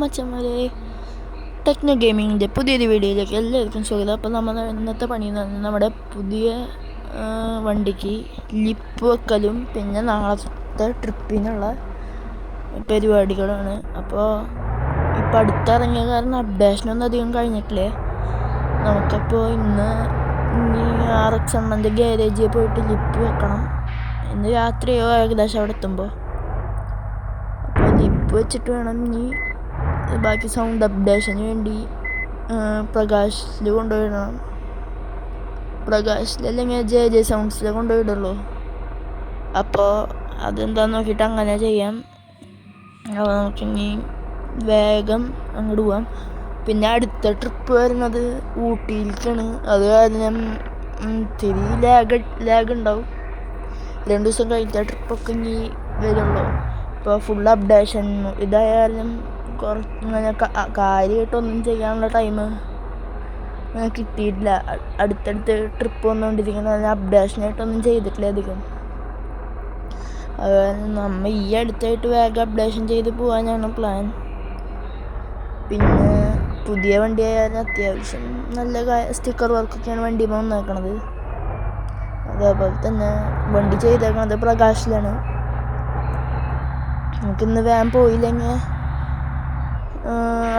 മച്ചന്മാരെ, ടെക്നോ ഗെയിമിങ്ങിൻ്റെ പുതിയൊരു വീഡിയോയിലേക്ക് എല്ലാവർക്കും സ്വാഗതം. അപ്പോൾ നമ്മൾ ഇന്നത്തെ പണി എന്ന് പറഞ്ഞാൽ നമ്മുടെ പുതിയ വണ്ടിക്ക് ലിപ്പ് വെക്കലും പിന്നെ നാളത്തെ ട്രിപ്പിനുള്ള പരിപാടികളാണ്. അപ്പോൾ ഇപ്പോൾ അടുത്തിറങ്ങിയ കാരണം അപ്ഡേഷനൊന്നും അധികം കഴിഞ്ഞിട്ടില്ലേ. നമുക്കപ്പോൾ ഇന്ന് RX അണ്ണൻ്റെ ഗ്യാരേജിൽ പോയിട്ട് ലിപ്പ് വെക്കണം. ഇന്ന് രാത്രിയോ ഏകദേശം അവിടെ എത്തുമ്പോൾ. അപ്പോൾ ലിപ്പ് വെച്ചിട്ട് വേണം ഇനി ബാക്കി സൗണ്ട് അപ്ഡേഷന് വേണ്ടി പ്രകാശിൽ കൊണ്ടുപോയിടണം. പ്രകാശിലല്ലെങ്കിൽ ജെ സൗണ്ട്സിൽ കൊണ്ടുപോയിടുള്ളൂ. അപ്പോൾ അതെന്താന്ന് നോക്കിയിട്ട് അങ്ങനെ ചെയ്യാം. അപ്പോൾ നമുക്കിനി വേഗം അങ്ങോട്ട് പോവാം. പിന്നെ അടുത്ത ട്രിപ്പ് വരുന്നത് ഊട്ടിയിലേക്കാണ്. അത് കാരണം ഇത്തിരി ലാഗ് ഉണ്ടാവും. 2 ദിവസം കഴിഞ്ഞ ട്രിപ്പൊക്കെ ഇനി വരുള്ളൂ. ഇപ്പോൾ ഫുൾ അപ്ഡേഷൻ ഇതായാലും ഇങ്ങനെ കാര്യമായിട്ടൊന്നും ചെയ്യാനുള്ള ടൈം കിട്ടിയിട്ടില്ല. അടുത്തടുത്ത് ട്രിപ്പ് വന്നുകൊണ്ടിരിക്കുന്ന അപ്ഡേഷനായിട്ടൊന്നും ചെയ്തിട്ടില്ല അധികം. അതുപോലെ നമ്മൾ ഈ അടുത്തായിട്ട് വേഗം അപ്ഡേഷൻ ചെയ്ത് പോകാനാണ് പ്ലാൻ. പിന്നെ പുതിയ വണ്ടി ആയാലും അത്യാവശ്യം നല്ല സ്റ്റിക്കർ വർക്കൊക്കെയാണ് വണ്ടി വന്നേക്കണത്. അതേപോലെ തന്നെ വണ്ടി ചെയ്തേക്കണത് പ്രകാശിലാണ്. നമുക്കിന്ന് വേഗം പോയില്ലെങ്കിൽ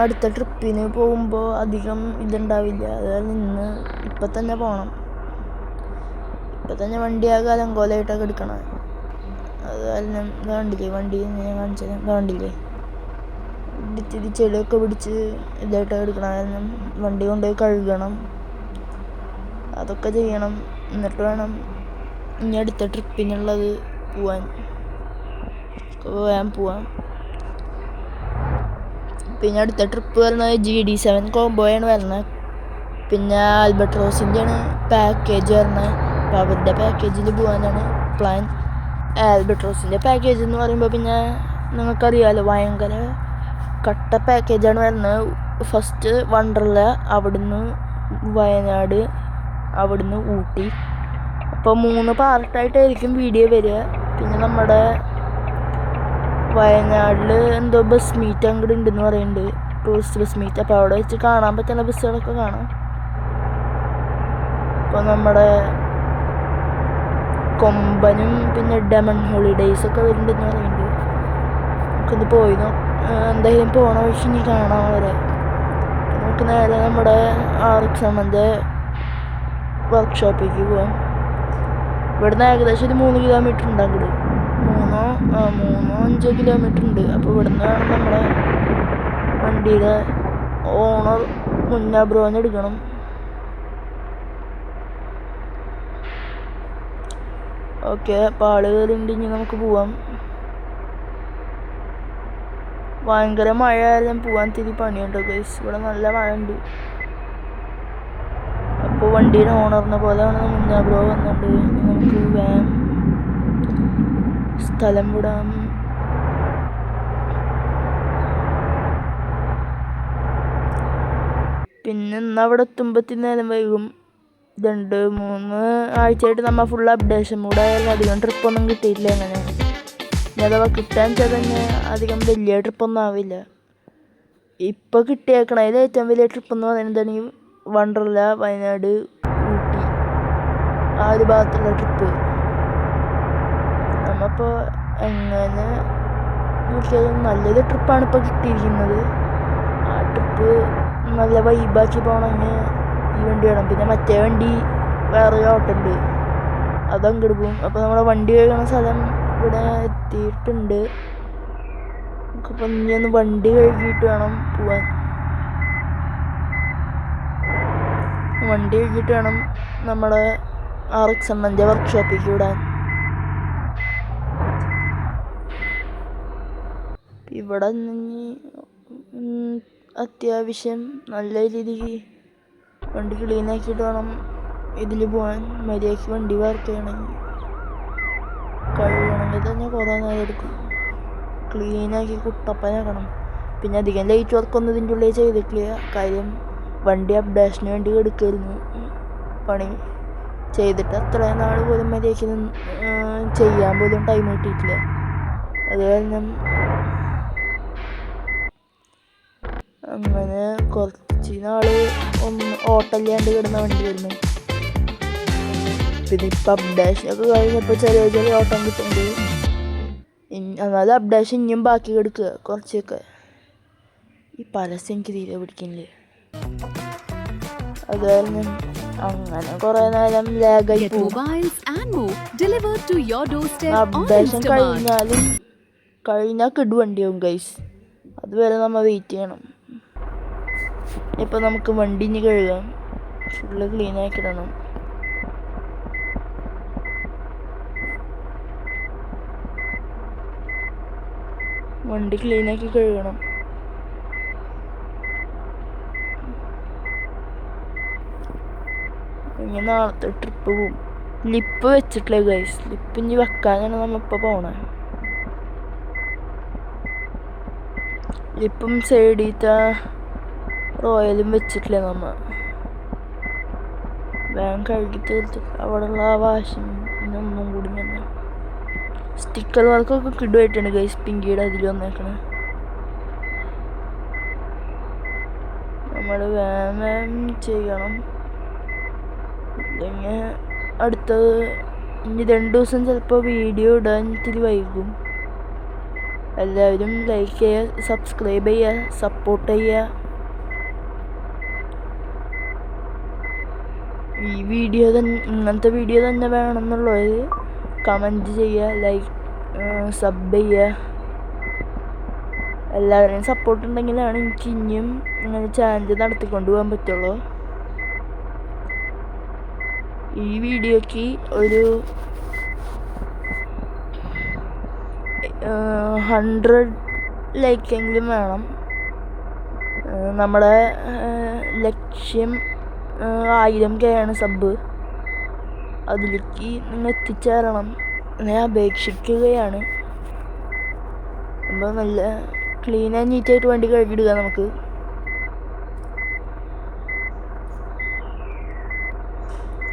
അടുത്ത ട്രിപ്പിന് പോകുമ്പോൾ അധികം ഇതുണ്ടാവില്ല. അതുപോലെ ഇപ്പം തന്നെ പോകണം. ഇപ്പം തന്നെ വണ്ടിയാകെ അലങ്കോലമായിട്ടൊക്കെ എടുക്കണം. അത് കാരണം കണ്ടില്ലേ, വണ്ടി ഞാൻ കാണിച്ചത് കണ്ടില്ലേ, ഇത്തിരി ചെളിയൊക്കെ പിടിച്ച് ഇതായിട്ടൊക്കെ എടുക്കണം. കാരണം വണ്ടി കൊണ്ടുപോയി കഴുകണം, അതൊക്കെ ചെയ്യണം. എന്നിട്ട് വേണം ഇനി അടുത്ത ട്രിപ്പിനുള്ളത് പോവാൻ. വേഗം പോവാം. പിന്നെ അടുത്ത ട്രിപ്പ് വരുന്നത് GD7 കോംബോയാണ് വരുന്നത്. പിന്നെ ആൽബട്രോസിൻ്റെയാണ് പാക്കേജ് വരുന്നത്. അപ്പോൾ അവരുടെ പാക്കേജിൽ പോകാനാണ് പ്ലാൻ. ആൽബട്രോസിൻ്റെ പാക്കേജ് എന്ന് പറയുമ്പോൾ പിന്നെ നിങ്ങൾക്കറിയാമല്ലോ, ഭയങ്കര കട്ട പാക്കേജാണ് വരുന്നത്. ഫസ്റ്റ് വണ്ടർല, അവിടുന്ന് വയനാട്, അവിടുന്ന് ഊട്ടി. അപ്പോൾ 3 പാർട്ടായിട്ടായിരിക്കും വീഡിയോ വരിക. പിന്നെ നമ്മുടെ വയനാട്ടിൽ എന്തോ ബസ് മീറ്റ് അങ്ങോട്ട് ഉണ്ടെന്ന് പറയുന്നുണ്ട്, ടൂറിസ്റ്റ് ബസ് മീറ്റ്. അപ്പോൾ അവിടെ വെച്ച് കാണാൻ പറ്റുന്ന ബസ്സുകളൊക്കെ കാണാം. അപ്പോൾ നമ്മുടെ കൊമ്പനും പിന്നെ ഡയമണ്ട് ഹോളിഡേയ്സൊക്കെ വരുന്നുണ്ടെന്ന് പറയുന്നുണ്ട്. നമുക്കൊന്ന് പോയി എന്തായാലും പോണ വഴി ഇനി കാണാം അവരെ. നമുക്ക് നേരെ നമ്മുടെ RX അണ്ണൻ്റെ വർക്ക്ഷോപ്പിലേക്ക് പോവാം. ഇവിടുന്ന് ഏകദേശം ഒരു 3 കിലോമീറ്റർ ഉണ്ട് അങ്ങോട്ട്. 3-5 കിലോമീറ്റർ ഉണ്ട്. അപ്പോൾ ഇവിടുന്ന് വേണം നമ്മുടെ വണ്ടിയുടെ ഓണർ മുന്നാബ്രോന്ന് എടുക്കണം. ഓക്കെ, അപ്പോൾ ആളുകളുണ്ട്. ഇനി നമുക്ക് പോവാം. ഭയങ്കര മഴ ആയാലും പോവാൻ തിരി പണിയുണ്ടോ ഗൈസ്, ഇവിടെ നല്ല മഴ ഉണ്ട്. അപ്പോൾ വണ്ടിയുടെ ഓണറിനെ പോലെയാണ് മുന്നാബ്രോ വന്നിട്ടുണ്ട്. നമുക്ക് വേഗം സ്ഥലം വിടാം. പിന്നെ ഇന്ന് അവിടെ എത്തുമ്പോഴത്തേന് നേരം വൈകും. 2-3 ആഴ്ചയായിട്ട് നമ്മൾ ഫുൾ അപ്ഡേഷൻ മൂടായാലും അധികം ട്രിപ്പൊന്നും കിട്ടിയിട്ടില്ല. അങ്ങനെ ഇനി അഥവാ കിട്ടാൻ വെച്ചാൽ തന്നെ അധികം വലിയ ട്രിപ്പൊന്നും ആവില്ല. ഇപ്പോൾ കിട്ടിയേക്കണതിൽ ഏറ്റവും വലിയ ട്രിപ്പ് എന്ന് പറയുന്നതാണെങ്കിൽ വണ്ടർല, വയനാട്, ഊട്ടി, ആ ഒരു ഭാഗത്തുള്ള ട്രിപ്പ്. നമ്മളിപ്പോൾ എങ്ങനെ നോക്കിയാലും നല്ലൊരു ട്രിപ്പാണ് ഇപ്പോൾ കിട്ടിയിരിക്കുന്നത്. ആ ട്രിപ്പ് നല്ല വൈബാക്കി പോകണമെങ്കിൽ ഈ വണ്ടി വേണം. പിന്നെ മറ്റേ വണ്ടി വേറെ ഓട്ടോ ഉണ്ട്, അതങ്ങോട്ട് പോകും. അപ്പോൾ നമ്മുടെ വണ്ടി കഴുകുന്ന സ്ഥലം ഇവിടെ എത്തിയിട്ടുണ്ട്. നമുക്കിപ്പോൾ ഇനി ഒന്ന് വണ്ടി കഴുകിയിട്ട് വേണം പോവാൻ. വണ്ടി കഴുകിയിട്ട് വേണം നമ്മുടെ RX അണ്ണൻ്റെ വർക്ക്ഷോപ്പിലേക്ക് വിടാൻ. ഇവിടെ അത്യാവശ്യം നല്ല രീതിക്ക് വണ്ടി ക്ലീനാക്കിയിട്ട് വേണം ഇതിൽ പോകാൻ. മര്യാദയ്ക്ക് വണ്ടി വർക്ക് ചെയ്യണമെങ്കിൽ കഴുകണമെങ്കിൽ തന്നെ കുറേ നേരം എടുക്കും. ക്ലീനാക്കി കുട്ടപ്പനാക്കണം. പിന്നെ അധികം ലൈറ്റ് വർക്കൊന്നും ഇതിൻ്റെ ഉള്ളിൽ ചെയ്തിട്ടില്ല. കാര്യം വണ്ടി അപ്ഡേഷന് വേണ്ടി എടുക്കായിരുന്നു പണി. ചെയ്തിട്ട് അത്രയും നാൾ പോലും മര്യാദയ്ക്ക് ചെയ്യാൻ പോലും ടൈം കിട്ടിയിട്ടില്ല. അത് കാരണം അങ്ങനെ കുറച്ച് നാള് ഓട്ടമില്ലാണ്ട് കിടന്ന വണ്ടി വരുന്നു. പിന്നെ ഇപ്പം അപ്ഡേഷനൊക്കെ കഴിഞ്ഞപ്പോൾ ചെറിയ ചെറിയ ഓട്ടം കിട്ടുന്നുണ്ട്. എന്നാലും അപ്ഡേഷൻ ഇനിയും ബാക്കി കിടക്കുക കുറച്ചൊക്കെ. ഈ പരസ്യം എനിക്ക് തീരെ പിടിക്കുന്നില്ല. അത് കാരണം അങ്ങനെ കുറെ നേരം ലാഗായി പോകും. അപ്ഡേഷൻ കഴിഞ്ഞാൽ കിടു വണ്ടിയാവും ഗൈസ്. അതുവരെ നമ്മൾ വെയിറ്റ് ചെയ്യണം. ഇപ്പം നമുക്ക് വണ്ടി ഇനി കഴുകാം. Full clean ആക്കിയിടണം. വണ്ടി ക്ലീനാക്കി കഴുകണം. ഇനി നാളത്തെ ട്രിപ്പ് പോവും. ലിപ്പ് വെച്ചിട്ടില്ലേ ഗൈസ്. ലിപ്പ് ഇനി വെക്കാനാണ് നമ്മളിപ്പോൾ പോണേ. ലിപ്പും സൈഡിലത്തെ റോയലും വെച്ചിട്ടില്ലേ നമ്മ. വേഗം കഴുകി തീർത്ത് അവിടെയുള്ള ആ വാഷിങ്ങൊന്നും കൂടി തന്നെ. സ്റ്റിക്കർ വർക്കൊക്കെ കിടുവായിട്ടുണ്ട് ഗൈസ്. പിങ്കിയുടെ അതിൽ വന്നേക്കണേ. നമ്മൾ വേഗം ചെയ്യണം. ഇല്ലെങ്കിൽ അടുത്തത് ഇനി 2 ദിവസം ചിലപ്പോൾ വീഡിയോ ഇടാൻ ഇത്തിരി വൈകും. എല്ലാവരും ലൈക്ക് ചെയ്യുക, സബ്സ്ക്രൈബ് ചെയ്യുക, സപ്പോർട്ട് ചെയ്യുക. ഈ വീഡിയോ തന്നെ ഇങ്ങനത്തെ വീഡിയോ തന്നെ വേണമെന്നുള്ളവർ കമൻറ്റ് ചെയ്യുക, ലൈക്ക് സബ് ചെയ്യുക. എല്ലാവരുടെയും സപ്പോർട്ട് ഉണ്ടെങ്കിലാണ് എനിക്ക് ഇനിയും ഇങ്ങനെ ചാനൽ നടത്തിക്കൊണ്ട് പോകാൻ പറ്റുള്ളൂ. ഈ വീഡിയോക്ക് ഒരു 100 ലൈക്കെങ്കിലും വേണം. നമ്മുടെ ലക്ഷ്യം 1000K ആണ് സബ്. അതിലേക്ക് നിങ്ങൾ എത്തിച്ചേരണം ഞാൻ അപേക്ഷിക്കുകയാണ്. അപ്പോൾ നല്ല ക്ലീൻ ആൻഡ് നീറ്റായിട്ട് വണ്ടി കഴുകിയിടുക നമുക്ക്.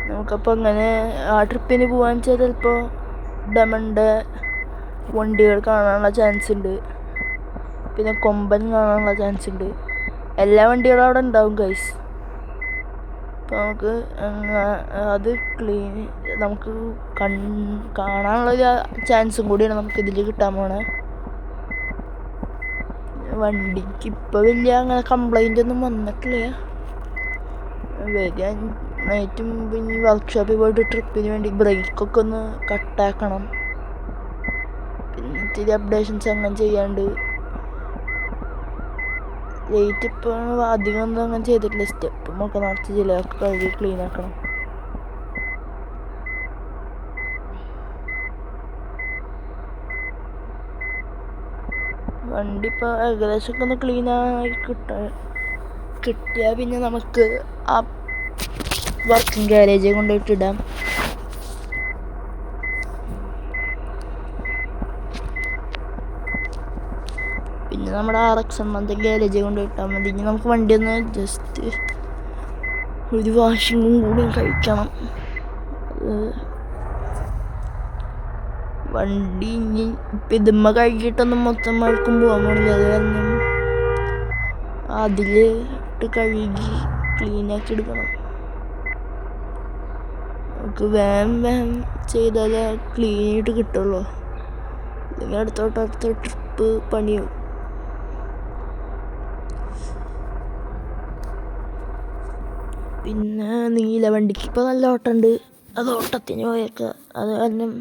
നമുക്കപ്പോൾ അങ്ങനെ ആ ട്രിപ്പിന് പോകാൻ വെച്ചാൽ ചിലപ്പോൾ ഡമണ്ട് വണ്ടികൾ കാണാനുള്ള ചാൻസ് ഉണ്ട്. പിന്നെ കൊമ്പൻ കാണാനുള്ള ചാൻസ് ഉണ്ട്. എല്ലാ വണ്ടികളും അവിടെ ഉണ്ടാവും ഗൈസ്. അപ്പോൾ നമുക്ക് അത് നമുക്ക് കാണാനുള്ളൊരു ചാൻസും കൂടിയാണ് നമുക്ക് ഇതിൽ കിട്ടാൻ പോണേ. വണ്ടിക്ക് ഇപ്പോൾ വലിയ അങ്ങനെ കംപ്ലൈൻ്റ് ഒന്നും വന്നിട്ടില്ല. വരിക നൈറ്റും പിന്നെ വർക്ക്ഷോപ്പിൽ പോയിട്ട് ട്രിപ്പിന് വേണ്ടി ബ്രേക്കൊക്കെ ഒന്ന് കട്ടാക്കണം. പിന്നെ ഇത്തിരി അപ്ഡേഷൻസ് അങ്ങനെ ചെയ്യാണ്ട്. ലൈറ്റ് ഇപ്പോൾ അധികം ഒന്നും അങ്ങനെ ചെയ്തിട്ടില്ല. സ്റ്റെപ്പും ഒക്കെ നിറച്ച് ചിലതൊക്കെ കഴുകി ക്ലീൻ ആക്കണം. വണ്ടി ഇപ്പോൾ ഏകദേശമൊക്കെ ഒന്ന് ക്ലീനായി കിട്ടിയാൽ പിന്നെ നമുക്ക് ആ വർക്കിംഗ് ഗാരേജിൽ കൊണ്ടുപോയിട്ടിടാം. പിന്നെ നമ്മുടെ RX ഗാരേജിൽ കൊണ്ടുപോയിട്ടാൽ മതി. ഇനി നമുക്ക് വണ്ടി ഒന്ന് ജസ്റ്റ് ഒരു വാഷിങ്ങും കൂടി കഴിക്കണം. വണ്ടി ഇനി ഇപ്പം ഇതുമ്മ കഴുകിയിട്ടൊന്നും മൊത്തം മഴക്കും പോകാൻ പോണില്ല. അത് കാരണം അതിലിട്ട് കഴുകി ക്ലീനാക്കി എടുക്കണം. നമുക്ക് വേഗം ചെയ്താലേ ക്ലീനായിട്ട് കിട്ടുള്ളൂ. അല്ലെങ്കിൽ അടുത്ത ട്രിപ്പ് പണിയാവും. പിന്നെ നീല വണ്ടിക്ക് ഇപ്പോൾ നല്ല ഓട്ടമുണ്ട്. അത് ഓട്ടത്തിന് പോയേക്കുക. അത് കാരണം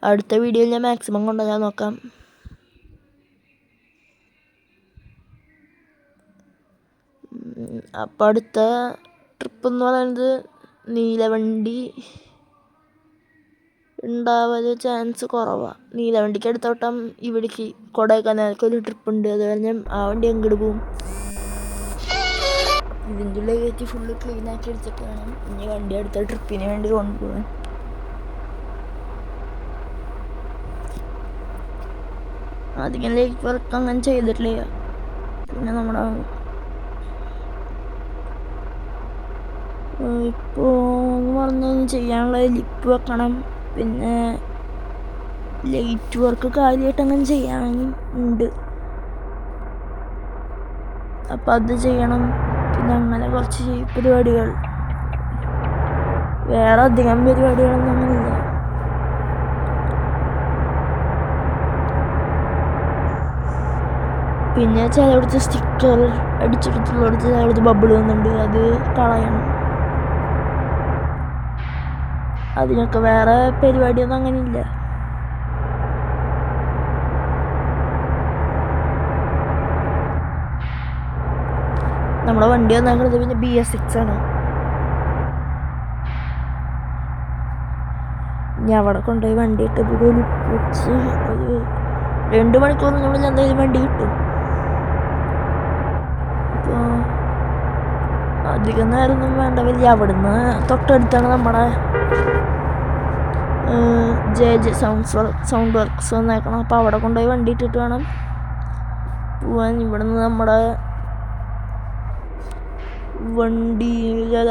അടുത്ത വീഡിയോയിൽ ഞാൻ മാക്സിമം കൊണ്ടുവരാൻ നോക്കാം. അപ്പം അടുത്ത ട്രിപ്പ് എന്ന് പറയുന്നത് നീലവണ്ടി ഉണ്ടാവാൻ ചാൻസ് കുറവാണ്. നീലവണ്ടിക്ക് അടുത്തോട്ടം ഇവിടേക്ക് കൊടൈക്കനാലിലേക്ക് ഒരു ട്രിപ്പ് ഉണ്ട്. അത് കാരണം ആ വണ്ടി അങ്ങോട്ട് പോവും. ഇതിൻ്റെ ഉള്ളിൽ കയറ്റി ഫുള്ള് ക്ലീൻ ആക്കി എടുത്തിട്ട് വേണം ഇനി വണ്ടി അടുത്ത ട്രിപ്പിന് വേണ്ടി കൊണ്ടുപോകാൻ. അധികം ലൈക്ക് വർക്ക് അങ്ങനെ ചെയ്തിട്ടില്ല. പിന്നെ നമ്മുടെ ഇപ്പോൾ എന്ന് പറഞ്ഞു ചെയ്യാനുള്ള ലിപ്പ് വെക്കണം. പിന്നെ ലൈറ്റ് വർക്ക് കാര്യമായിട്ട് അങ്ങനെ ചെയ്യാനുണ്ട്. അപ്പം അത് ചെയ്യണം. പിന്നെ അങ്ങനെ കുറച്ച് പരിപാടികൾ, വേറെ അധികം പരിപാടികളൊന്നും അങ്ങനെയില്ല. പിന്നെ ചിലയിടത്ത് സ്റ്റിക്കർ അടിച്ചെടുത്തുള്ളടത്ത് ചിലയിടത്ത് ബബിൾ വന്നിട്ടുണ്ട്, അത് കളയണം. അതിനൊക്കെ വേറെ പരിപാടിയൊന്നും അങ്ങനെ ഇല്ല. നമ്മുടെ വണ്ടി വന്നേക്കുന്നത് പിന്നെ BS6 ആണ്. ഇനി അവിടെ കൊണ്ടുപോയി വണ്ടിയിട്ട് വെച്ച് ഒരു 2 മണിക്കൂറിനുള്ളിൽ എന്തായാലും വണ്ടി കിട്ടും. അപ്പോൾ അധികം നേരമൊന്നും വേണ്ട വരില്ല. അവിടുന്ന് തൊട്ടടുത്താണ് നമ്മുടെ JJ സൗണ്ട് വർക്ക്സ് വന്നേക്കണം. അപ്പോൾ അവിടെ കൊണ്ടുപോയി വണ്ടി ഇട്ടിട്ട് വേണം പോവാൻ. ഇവിടുന്ന് നമ്മുടെ വണ്ടി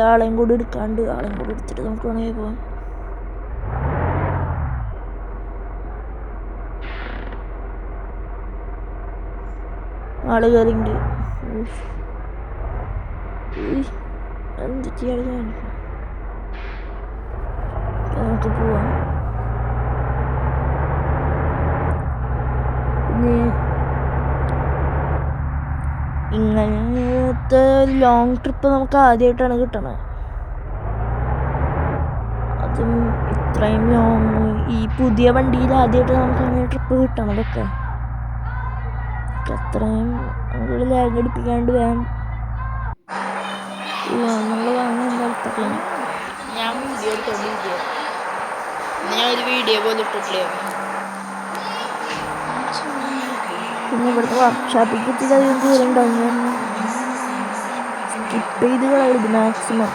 ആളെയും കൂടി എടുക്കാണ്ട്, ആളെയും കൂടി എടുത്തിട്ട് നമുക്ക് വേണമെങ്കിൽ പോവാം. ആള് കയറിണ്ട്. എന്ത് ചെയ്യാൻ, നമുക്ക് പോവാം. പിന്നെ ഇങ്ങനത്തെ ലോങ് ട്രിപ്പ് നമുക്ക് ആദ്യമായിട്ടാണ് കിട്ടണത്. അതും ഇത്രയും ലോങ് ഈ പുതിയ വണ്ടിയിൽ ആദ്യമായിട്ട് നമുക്ക് അങ്ങനെ ട്രിപ്പ് കിട്ടണതൊക്കെ. അത്രയും നമുക്ക് ലാഗ് അടിപ്പിക്കാണ്ട് വേണം നമ്മൾ വാങ്ങാൻ താല്പര്യം. ഞാൻ ഒരു വീഡിയോ പോലെ ഇട്ടിട്ടില്ലേ. പിന്നെ ഇവിടുത്തെ വർക്ക്ഷോപ്പിൽ അധികം ദൂരമുണ്ടാവും. ഞാൻ സ്കിപ്പ് ചെയ്ത് കളയുന്നത് മാക്സിമം.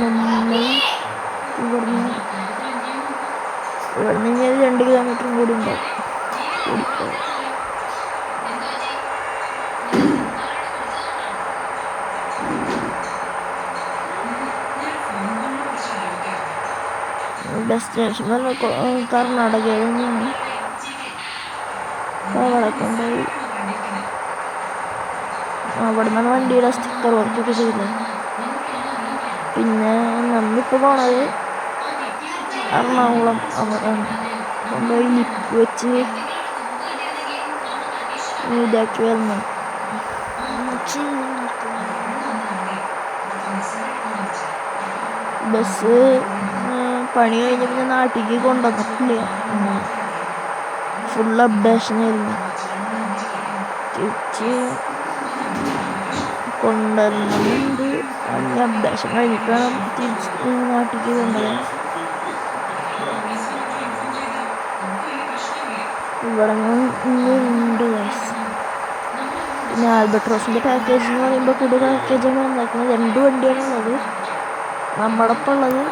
നമ്മൾ ഇവിടുന്ന് 2 കിലോമീറ്ററും കൂടി ഉണ്ടാവും. ഡെസ്റ്റിനേഷൻ കർണാടകയിൽ തന്നെയാണ്. അവിടെ കൊണ്ടുപോയി അവിടെ നിന്നാണ് വണ്ടിയുടെ സ്റ്റിക്കർ വർക്കൊക്കെ ചെയ്തത്. പിന്നെ നമ്മളിപ്പോൾ പോണത് എറണാകുളം. അവിടെയാണ് കൊണ്ടുപോയി ലിപ്പ് വെച്ച് ഇതാക്കി വരണം. ബസ് പണി കഴിഞ്ഞ് പിന്നെ നാട്ടിലേക്ക് കൊണ്ടുവന്നിട്ടില്ല. ഫുൾ അപ്ഡേഷനായിരുന്നു. തിരിച്ച് കൊണ്ടുവരുന്നുണ്ട്. അതിന് അപ്ഡേഷൻ കഴിഞ്ഞിട്ട് വേണം തിരിച്ച് നാട്ടിലേക്ക് കൊണ്ടുവരാൻ. ഇവിടെ ഉണ്ട് ഗൈസ്. പിന്നെ ആൽബട്രോസിൻ്റെ പാക്കേജ് എന്ന് പറയുമ്പോൾ കൂടുതൽ പാക്കേജാണ് വന്നേക്കുന്നത്. 2 വണ്ടിയാണുള്ളത്. നമ്മുടെ ഒപ്പം ഉള്ളത്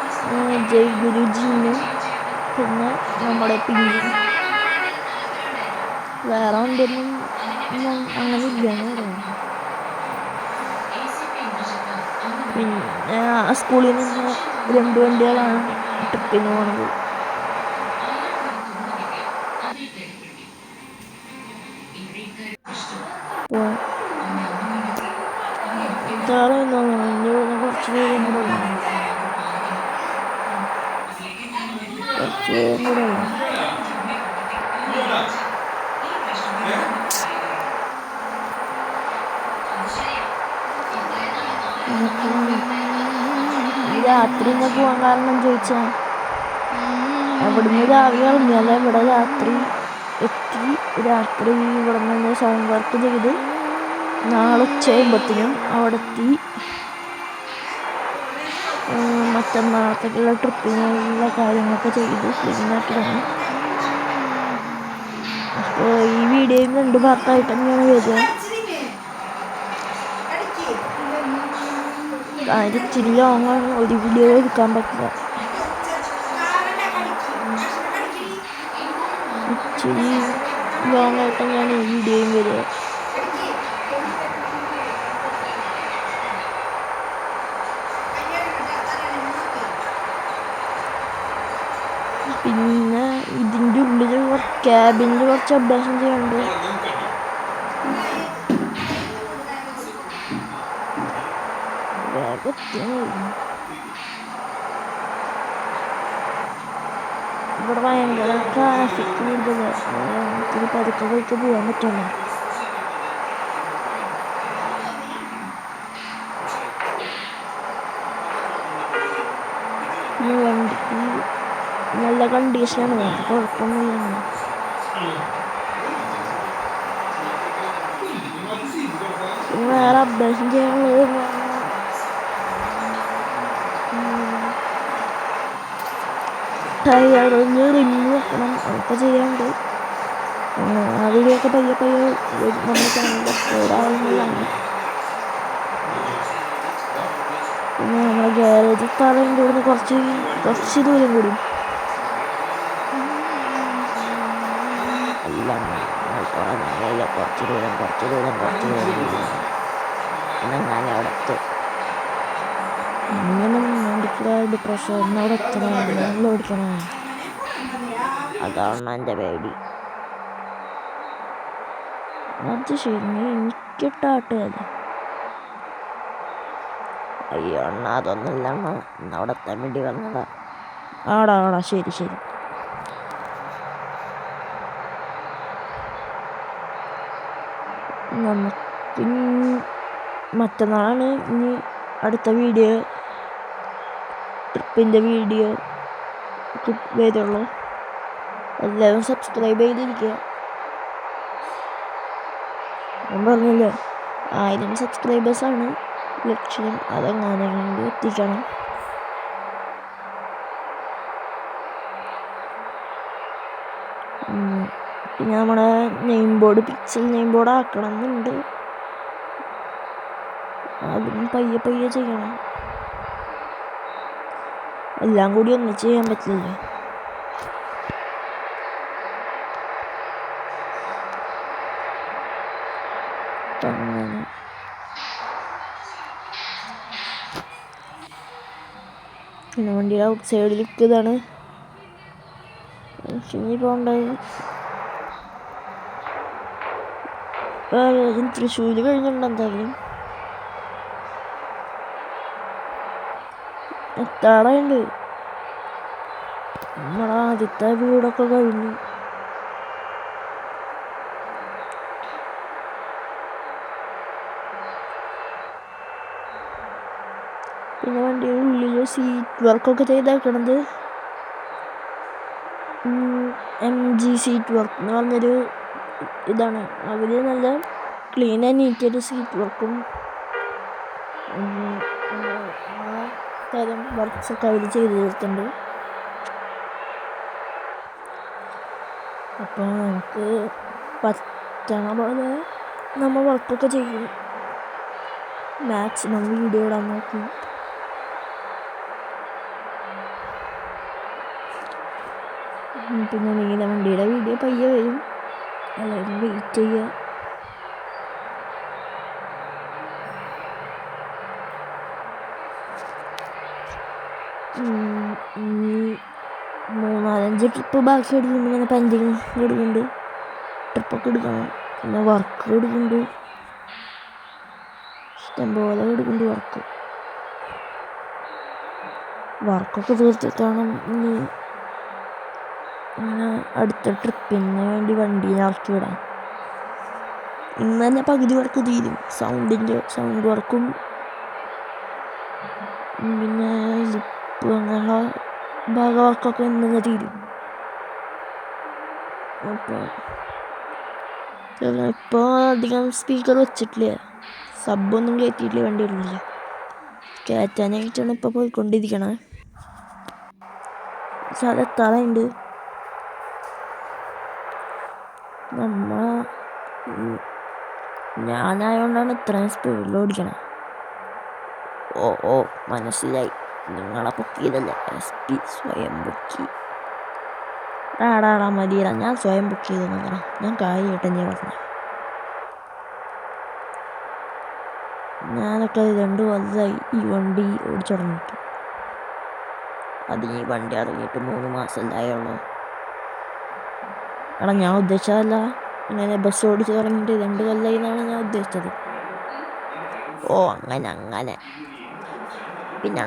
ജയ്ഗുരു ജിന്നും പിന്നെ നമ്മുടെ പിങ്കും. വേറെ വണ്ടിയൊന്നും അങ്ങനെ ഇല്ലെന്ന് പറയുന്നത്. പിന്നെ സ്കൂളിൽ നിന്ന് 2 വണ്ടികളാണ് ട്രിപ്പിന് പോണത്. കുറച്ച് നേരം കൂടെ രാത്രി പോകാൻ കാരണം ചോദിച്ചാൽ അവിടുന്ന് രാവിലെ ഇറങ്ങിയാലേ ഇവിടെ രാത്രി എത്തി. രാത്രി ഇവിടെ നിന്ന് സൗണ്ട് വർക്ക് ചെയ്ത് നാളെ ഉച്ചയാകുമ്പോഴത്തേനും അവിടെ എത്തി മറ്റന്നാളത്തേക്കുള്ള ട്രിപ്പിനുള്ള കാര്യങ്ങളൊക്കെ ചെയ്ത് ക്ലീനാക്കിയാണ്. അപ്പോൾ ഈ വീഡിയോയിൽ 2 പാർട്ടായിട്ട് തന്നെയാണ് വരിക. ഇച്ചിരി ലോങ്ങാണ്, ഒരു വീഡിയോ എടുക്കാൻ പറ്റില്ല. ഇച്ചിരി ലോങ്ങായിട്ട് തന്നെയാണ് ഈ വീഡിയോയും വരിക. പിന്നെ ക്യാബിനിൽ കുറച്ച് അഭ്യാസം ചെയ്യാനുണ്ട്. ഇവിടെ ഭയങ്കര ട്രാഫിക് കൂടുതൽ പതുക്കെ പോയിട്ട് പോകാൻ പറ്റുള്ളൂ. പിന്നെ വണ്ടിക്ക് നല്ല കണ്ടീഷനാണ്, വേറെ കുഴപ്പമൊന്നുമില്ല. പിന്നെ വേറെ അഭ്യാസം ചെയ്യാനുള്ളത് ടയറിന് റിങ് വെക്കണം, അതൊക്കെ ചെയ്യാണ്ട്. ആ വീഡിയോ ഒക്കെ പയ്യെ നമ്മുടെ ചാനലിൽ അപ്ലോഡ് ആവുന്നതാണ്. പിന്നെ നമ്മുടെ ഗ്യാരേജ് സ്ഥലം ഇവിടുന്ന് കുറച്ച് ദൂരം കൂടി എല്ലാം കുറച്ച് ദൂരം പിന്നെ ഞാൻ അവിടെ എത്തും. ഇങ്ങനെ ഡിപ്രഷൻ അവിടെ എത്തണം, ഓടിക്കണം. അതാണ് എൻ്റെ പേടി. അത് ശരി, എനിക്കിട്ടാട്ടല്ലേ? അയ്യോ അണ്ണ, അതൊന്നുമില്ല അണ്ണ, അവിടെ എത്താൻ വേണ്ടി വന്നതാ. ആടാ ശരി. നമുക്ക് മറ്റന്നാളാണ് ഇനി അടുത്ത വീഡിയോ, ട്രിപ്പിൻ്റെ വീഡിയോ വരുള്ളൂ. എല്ലാവരും സബ്സ്ക്രൈബ് ചെയ്തിരിക്കുക. ഞാൻ പറഞ്ഞല്ലോ 1000 സബ്സ്ക്രൈബേഴ്സാണ് ലക്ഷ്യം, അതെങ്ങാനെങ്കിലും എത്തിക്കണം. പിന്നെ നമ്മുടെ name board pixel name board ആക്കണം എന്നുണ്ട്. അതും പയ്യെ ചെയ്യണം. എല്ലാം കൂടി ഒന്നിച്ച് ചെയ്യാൻ പറ്റില്ലല്ലോ. അങ്ങനെ പിന്നെ വണ്ടിയുടെ ഔട്ട് സൈഡിലേക്ക് ഇതാണ് ഇനി പോകേണ്ടത്. തൃശ്ശൂർ കഴിഞ്ഞിട്ടുണ്ട്, എന്തായാലും എത്താറുണ്ട്. നമ്മുടെ ആദ്യത്തെ വീടൊക്കെ കഴിഞ്ഞു. പിന്നെ വണ്ടിയുടെ ഉള്ളിൽ സീറ്റ് വർക്കൊക്കെ ചെയ്തേക്കണത് MG സീറ്റ് വർക്ക് എന്ന് പറഞ്ഞൊരു ഇതാണ്. അവർ നല്ല ക്ലീൻ ആൻഡ് നീറ്റായിട്ട് സീറ്റ് വർക്കും തരം വർക്ക്സൊക്കെ അവർ ചെയ്ത് തീർത്തുണ്ട്. അപ്പോൾ നമുക്ക് പറ്റണ പോലെ നമ്മൾ വർക്കൊക്കെ ചെയ്യും, മാക്സിമം വീഡിയോ ഇടാൻ നോക്കും. പിന്നെ നീല വണ്ടിയുടെ വീഡിയോ പയ്യെ വരും, എല്ലാവരും വെയിറ്റ് ചെയ്യുക. ഇനി 3-4 ട്രിപ്പ് ബാക്കി എടുക്കുമ്പോൾ ഇങ്ങനെ പെൻഡിങ് എടുക്കുന്നുണ്ട്, ട്രിപ്പൊക്കെ എടുക്കണം. പിന്നെ വർക്ക് എടുക്കുന്നുണ്ട്, ഇഷ്ടംപോലെ എടുക്കുന്നുണ്ട്. വർക്കൊക്കെ തീർത്തിട്ടാണ് ഇനി അങ്ങനെ അടുത്ത ട്രിപ്പിന് വേണ്ടി വണ്ടീനെ ഇറക്കി വിടാൻ. ഇന്ന് തന്നെ പകുതി വർക്ക് തീരും. സൗണ്ട് വർക്കും പിന്നെ ലിപ്പ് അങ്ങനെയുള്ള ഭാഗവർക്കൊക്കെ ഇന്ന് തന്നെ തീരും. ഇപ്പോൾ അധികം സ്പീക്കർ വെച്ചിട്ടില്ല, സബ്ബൊന്നും കയറ്റിയിട്ടില്ല, വണ്ടി ഇടുന്നില്ല. കയറ്റാനായിട്ടാണ് ഇപ്പോൾ പോയിക്കൊണ്ടിരിക്കണേ. സ്ഥലം എത്താറുണ്ട്. ഞാനായതുകൊണ്ടാണ് ഇത്രയും സ്പീഡിൽ ഓടിക്കണേ. ഓ മനസ്സിലായി, നിങ്ങളെ പൊക്കിയതല്ലേ SP സ്വയം പൊക്കി. മതിയടാ, ഞാൻ സ്വയം ബുക്ക് ചെയ്തെന്നല്ല, ഞാൻ കാര്യമായിട്ട് ഞാൻ പറഞ്ഞു. ഞാനൊക്കെ 2 കൊല്ലമായി ഈ വണ്ടി ഓടിച്ചു തുടങ്ങിയിട്ട്. അതിന് ഈ വണ്ടി ഇറങ്ങിയിട്ട് 3 മാസം ഉണ്ടായുള്ളൂ. എടാ ഞാൻ ഉദ്ദേശിച്ചതല്ല, ഇങ്ങനെ ബസ് ഓടിച്ച് തുടങ്ങിയിട്ട് 2 കൊല്ലമായി എന്നാണ് ഞാൻ ഉദ്ദേശിച്ചത്. ഓ അങ്ങനെ പിന്നെ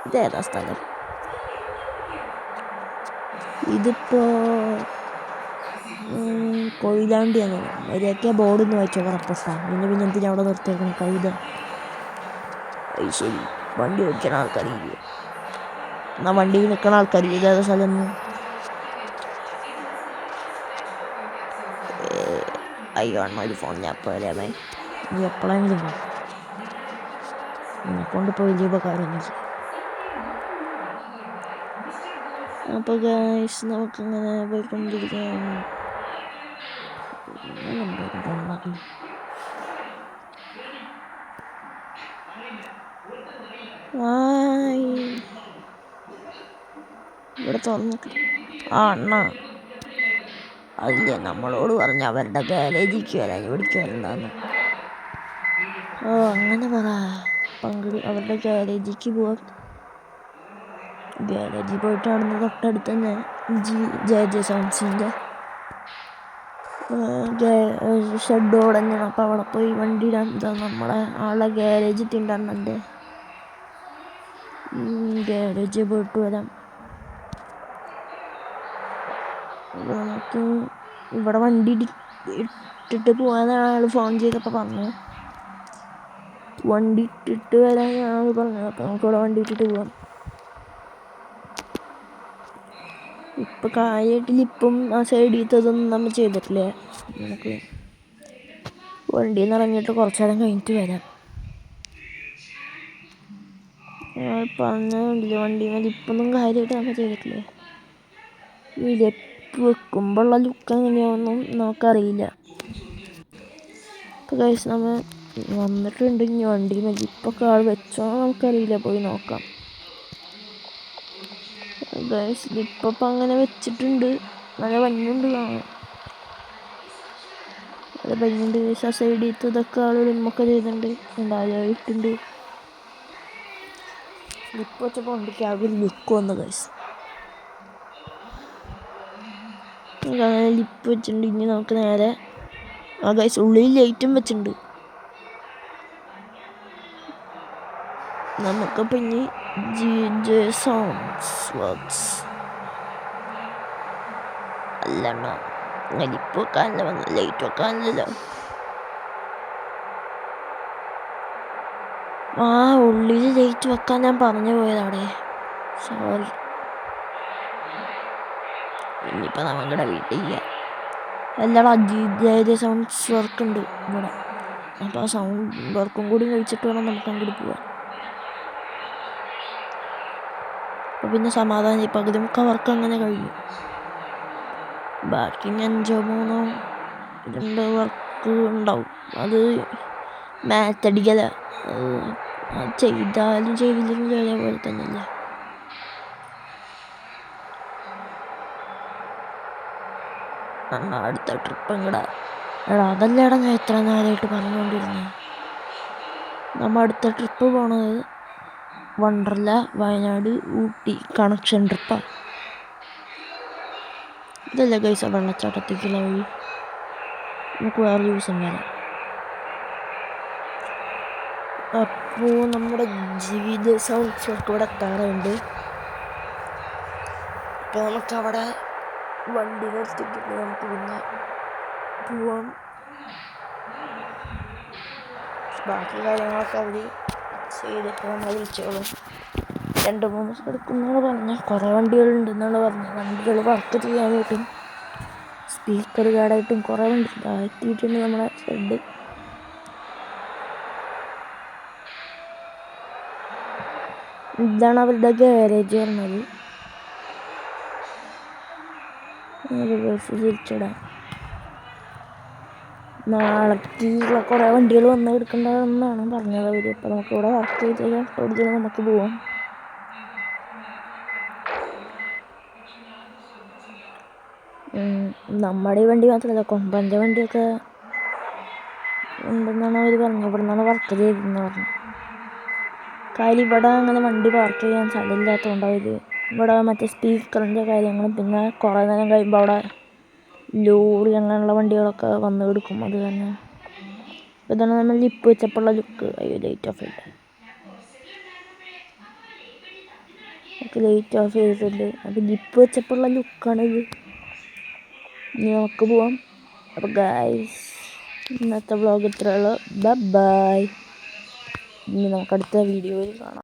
ഇതേതാ സ്ഥലം? ഇതിപ്പോ കൊയിലാണ്ടിയാണ്. മര്യാദയ്ക്ക് ബോർഡൊന്ന് വായിച്ചോ കറപ്പട്ട. പിന്നെ എന്തിനാ അവിടെ നിർത്തിയേക്കണം കഴുത? ശരി, വണ്ടി ഓടിക്കണ ആൾക്കാരില്ലേ? എന്നാ വണ്ടിയിൽ നിൽക്കണ ആൾക്കാരില്ലേ? ഇതേതാ സ്ഥലം? അയ്യോ അണ്ണ, ഒരു ഫോൺ ഞാൻ ഇപ്പോൾ വരാമേ. നീ എപ്പോഴെങ്കിലും വാ, എന്നെക്കൊണ്ടിപ്പോൾ വലിയ ഉപകാരമൊന്നുമില്ല. അപ്പോൾ ഗൈസ് നമുക്കിങ്ങനെ പോയിക്കൊണ്ടിരിക്കാം. ഇവിടെ തുറന്നു. അണ്ണ അതില്ലേ നമ്മളോട് പറഞ്ഞ അവരുടെ ഗാരേജിക്ക് വരാൻ, ഇവിടേക്ക് വരണ്ടെന്ന്. അങ്ങനെ പറ. അവരുടെ ഗാരേജിക്ക് പോവാം. ഗാരേജിൽ പോയിട്ട് അവിടുന്ന് തൊട്ടടുത്ത് തന്നെ ജെ സൗണ്ട്സിൻ്റെ ഷെഡ് തന്നെയാണ്. അപ്പോൾ അവിടെ പോയി വണ്ടി ഇടാൻ. നമ്മളെ ആളെ ഗാരേജ് തിണ്ടണ്ണൻ്റെ ഗാരേജിൽ പോയിട്ട് വരാം. നമുക്ക് ഇവിടെ വണ്ടി ഇട്ടിട്ട് പോകാനാണ് ആൾ ഫോൺ ചെയ്തപ്പോൾ പറഞ്ഞു. വണ്ടി ഇട്ടിട്ട് വരാനാണ് പറഞ്ഞത്. അപ്പോൾ നമുക്കിവിടെ വണ്ടി ഇട്ടിട്ട് പോവാം. ഇപ്പം കാര്യമായിട്ടില്ല. ഇപ്പം ആ സൈഡിലത്തൊന്നും നമ്മൾ ചെയ്തിട്ടില്ലേ. നമുക്ക് വണ്ടിയിൽ നിന്ന് ഇറങ്ങിയിട്ട് കുറച്ച് നേരം കഴിഞ്ഞിട്ട് വരാം. പറഞ്ഞില്ല, വണ്ടി മേലെ ഇപ്പൊന്നും കാര്യമായിട്ട് നമ്മൾ ചെയ്തിട്ടില്ലേ. ഈ ലെപ്പ് വെക്കുമ്പോഴുള്ള ലുക്ക് എങ്ങനെയാണെന്നും നമുക്കറിയില്ല. ഇപ്പോൾ കഴിച്ച് നമ്മൾ വന്നിട്ടുണ്ട്. ഇനി വണ്ടി മേലെ ഇപ്പോൾ ആൾ വെച്ചോ നമുക്കറിയില്ല, പോയി നോക്കാം. ഗൈസ് ഇപ്പം അങ്ങനെ വെച്ചിട്ടുണ്ട്. നല്ല ഭംഗിയുണ്ട് കാണാൻ, നല്ല ഭംഗിയുണ്ട് ഗൈസ്. ആ സൈഡിൽ ഇതൊക്കെ ആൾ ലിമ്മൊക്കെ ചെയ്തിട്ടുണ്ട്, ഉണ്ടായിട്ടുണ്ട്. ലിപ്പ് വെച്ചപ്പോൾ വണ്ടിക്ക് ആകെ ഒരു ലുക്ക് വന്നു ഗൈസ്. അങ്ങനെ ലിപ്പ് വെച്ചിട്ടുണ്ട്. ഇനി നമുക്ക് നേരെ ഗൈസ് ഉള്ളിൽ ലൈറ്റും വെച്ചിട്ടുണ്ട്. നമുക്കിപ്പോൾ ഇനി ജെ സൗണ്ട്സ് വർക്ക്സ് അല്ലണ്ണ, ലിപ്പ് വെക്കാനല്ല വന്നത്, ലൈറ്റ് വെക്കാനല്ലോ. ഉള്ളിൽ ലൈറ്റ് വെക്കാൻ ഞാൻ പറഞ്ഞു പോയതവിടെ, സോറി. ഇനിയിപ്പോൾ നമ്മുടെ വീട്ടിൽ എല്ലാടാ ജെ സൗണ്ട്സ് വർക്ക് ഉണ്ട് ഇവിടെ. അപ്പോൾ ആ സൗണ്ട് വർക്കും കൂടി കഴിച്ചിട്ട് വേണം നമുക്ക് അങ്ങോട്ട് പോവാൻ. അപ്പോൾ പിന്നെ സമാധാനം. പകുതി മുക്കാൽ വർക്ക് അങ്ങനെ കഴിഞ്ഞു. ബാക്കി 5 3 2 വർക്ക് ഉണ്ടാവും. അത് മാത്തടിക്കല. അത് ചെയ്താലും ചെയ്തില്ലെങ്കിലും അതേപോലെ തന്നെയല്ലേ. അടുത്ത ട്രിപ്പ് എങ്ങടാ? അതല്ലേടാ ഞാൻ ഇത്ര നേരമായിട്ട് പറഞ്ഞുകൊണ്ടിരുന്നത്. നമ്മൾ അടുത്ത ട്രിപ്പ് പോണത് വണ്ടർല, വയനാട്, ഊട്ടി കണക്ഷൻ ട്രിപ്പാണ്. ഇതല്ലേ ഗൈസ് വെള്ളച്ചാട്ടത്തേക്കുള്ള വഴി. നമുക്ക് വേറെ ദിവസം വരാം. അപ്പോൾ നമ്മുടെ ജീവിത സൗണ്ട്സ് വർക്ക് ഇവിടെ എത്താറുണ്ട്. അപ്പോൾ നമുക്കവിടെ വണ്ടി നിർത്തിയിട്ടിട്ട് നമുക്ക് പിന്നെ പോവാം. ബാക്കി കാര്യങ്ങളൊക്കെ അവർ ചെയ്തിട്ട് നമ്മൾ വിളിച്ചോളും. 2 3 ദിവസം എടുക്കുമെന്നാണ് പറഞ്ഞത്. കുറേ വണ്ടികളുണ്ടെന്നാണ് പറഞ്ഞത്. വണ്ടികൾ വർക്ക് ചെയ്യാൻ വേണ്ടിയിട്ടും സ്പീക്കർ കേടായിട്ടും കുറേ വണ്ടി എത്തിയിട്ടുണ്ട് നമ്മളെ ഷെഡ്. ഇതാണ് അവരുടെ ഗാരേജ് പറഞ്ഞത്. തിരിച്ചിടാം. നാളേക്കുള്ള കുറേ വണ്ടികൾ വന്ന് എടുക്കേണ്ടതെന്നാണ് പറഞ്ഞത് അവർ. അപ്പോൾ നമുക്കിവിടെ വർക്ക് ചെയ്ത് ഓടിച്ചാൽ നമുക്ക് പോവാം. നമ്മുടെ ഈ വണ്ടി മാത്രമല്ല, കൊമ്പൻ്റെ വണ്ടിയൊക്കെ ഉണ്ടെന്നാണ് അവർ പറഞ്ഞത്. ഇവിടെ നിന്നാണ് വർക്ക് ചെയ്തിരുന്നത് പറഞ്ഞു. കാര്യം ഇവിടെ അങ്ങനെ വണ്ടി പാർക്ക് ചെയ്യാൻ സ്ഥലമില്ലാത്തതുകൊണ്ട് അവർ ഇവിടെ മറ്റേ സ്പീക്കറിൻ്റെ കാര്യങ്ങളും, പിന്നെ കുറേ നേരം കഴിയുമ്പോൾ അവിടെ ലോറി അങ്ങനെയുള്ള വണ്ടികളൊക്കെ വന്ന് എടുക്കും. അത് തന്നെ ഇതാണ് നമ്മൾ ലിപ്പ് വെച്ചപ്പോഴുള്ള ലുക്ക്. അയ്യോ ലൈറ്റ് ഓഫ് ചെയ്ത് അപ്പോൾ ലിപ്പ് വെച്ചപ്പോഴുള്ള ലുക്കാണിത്. ഇനി നമുക്ക് പോവാം. അപ്പോൾ ഗൈസ് ഇന്നത്തെ വ്ളോഗ് ഇത്രയുള്ളൂ. ബൈ. ഇനി നമുക്ക് അടുത്ത വീഡിയോയിൽ കാണാം.